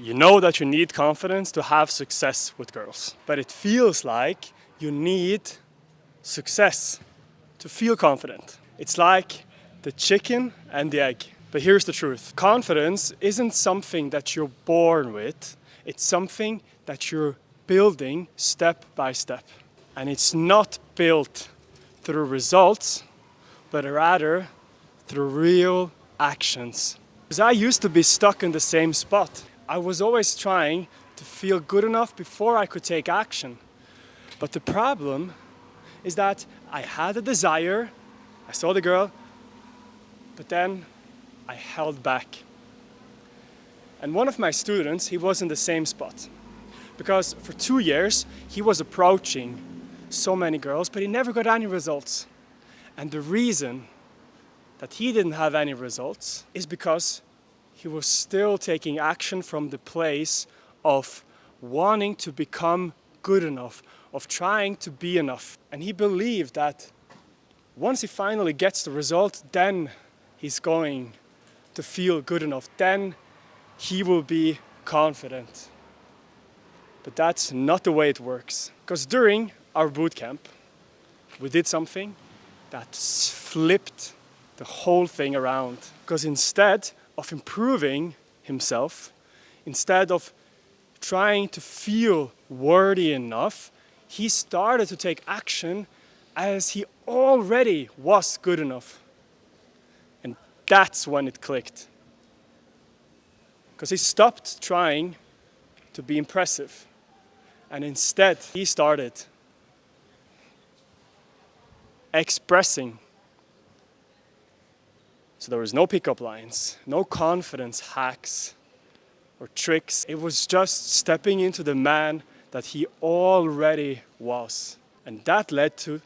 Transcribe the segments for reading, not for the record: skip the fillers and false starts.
You know that you need confidence to have success with girls, but it feels like you need success to feel confident. It's like the chicken and the egg. But here's the truth. Confidence isn't something that you're born with. It's something that you're building step by step. And it's not built through results, but rather through real actions. Because I used to be stuck in the same spot. I was always trying to feel good enough before I could take action. But the problem is that I had a desire, I saw the girl, but then I held back. And one of my students, he was in the same spot. Because for 2 years, he was approaching so many girls, but he never got any results. And the reason that he didn't have any results is because he was still taking action from the place of wanting to become good enough, of trying to be enough. And he believed that once he finally gets the result, then he's going to feel good enough. Then he will be confident. But that's not the way it works. Because during our bootcamp, we did something that flipped the whole thing around. Because instead of improving himself, instead of trying to feel worthy enough, he started to take action as he already was good enough. And that's when it clicked. Because he stopped trying to be impressive. And instead, he started expressing. So there was no pickup lines, no confidence hacks or tricks. It was just stepping into the man that he already was. And that led to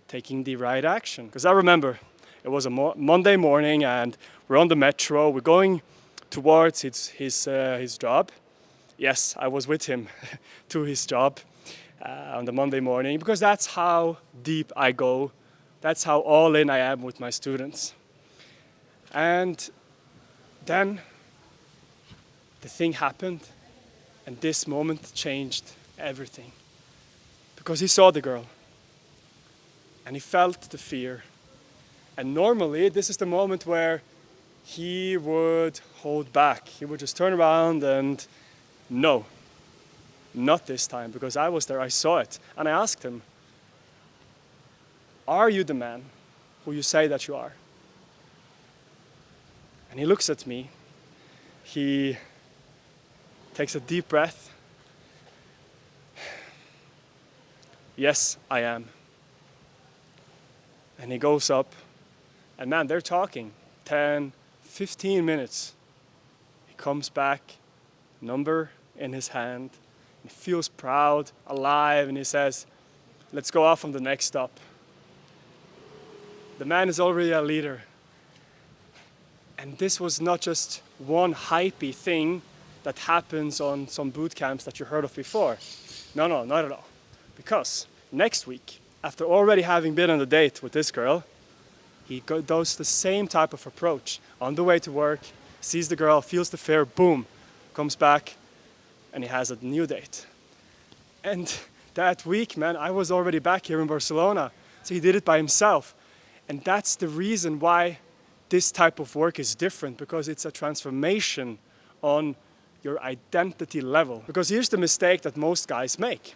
taking the right action. Because I remember it was a Monday morning and we're on the metro. We're going towards his job. Yes, I was with him to his job on the Monday morning because that's how deep I go. That's how all in I am with my students. And then the thing happened, and this moment changed everything. Because he saw the girl, and he felt the fear. And normally, this is the moment where he would hold back. He would just turn around and, no, not this time, because I was there, I saw it. And I asked him, are you the man who you say that you are? And he looks at me, he takes a deep breath. Yes, I am. And he goes up, and man, they're talking 10, 15 minutes. He comes back, number in his hand. He feels proud, alive, and he says, let's go off on the next stop. The man is already a leader. And this was not just one hypey thing that happens on some boot camps that you heard of before. No, not at all. Because next week, after already having been on a date with this girl, he does the same type of approach. On the way to work, sees the girl, feels the fear, boom, comes back, and he has a new date. And that week, man, I was already back here in Barcelona. So he did it by himself. And that's the reason why this type of work is different, because it's a transformation on your identity level. Because here's the mistake that most guys make.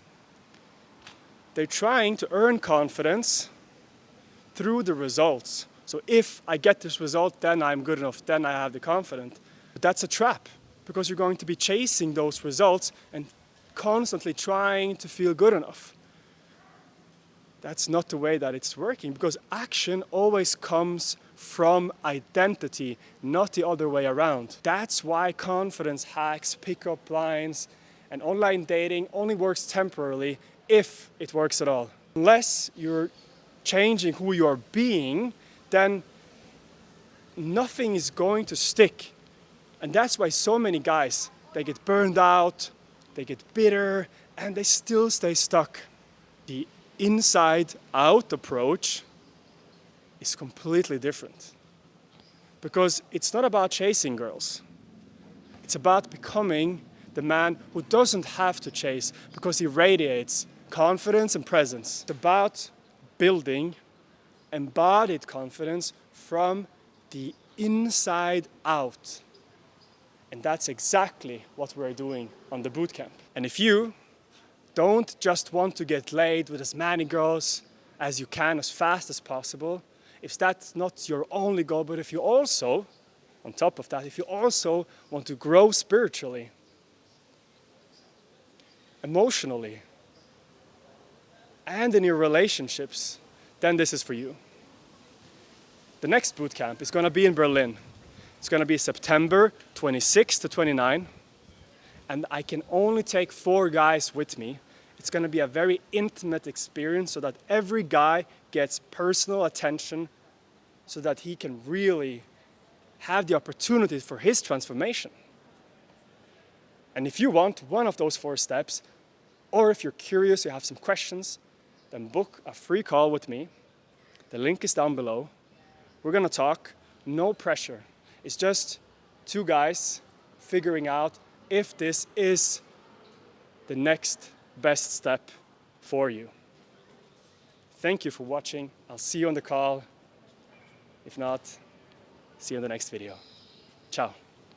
They're trying to earn confidence through the results. So if I get this result, then I'm good enough, then I have the confidence. But that's a trap, because you're going to be chasing those results and constantly trying to feel good enough. That's not the way that it's working, because action always comes from identity, not the other way around. That's why confidence hacks, pickup lines, and online dating only works temporarily, if it works at all. Unless you're changing who you are being, then nothing is going to stick. And that's why so many guys, they get burned out, they get bitter, and they still stay stuck. The inside-out approach is completely different. Because it's not about chasing girls. It's about becoming the man who doesn't have to chase because he radiates confidence and presence. It's about building embodied confidence from the inside out. And that's exactly what we're doing on the bootcamp. And if you don't just want to get laid with as many girls as you can as fast as possible, if that's not your only goal, but if you also, on top of that, if you also want to grow spiritually, emotionally, and in your relationships, then this is for you. The next bootcamp is going to be in Berlin. It's going to be September 26 to 29, and I can only take 4 guys with me. It's going to be a very intimate experience so that every guy gets personal attention so that he can really have the opportunity for his transformation. And if you want one of those 4 steps, or if you're curious, you have some questions, then book a free call with me. The link is down below. We're going to talk, no pressure. It's just 2 guys figuring out if this is the next best step for you. Thank you for watching. I'll see you on the call. If not, see you in the next video. Ciao.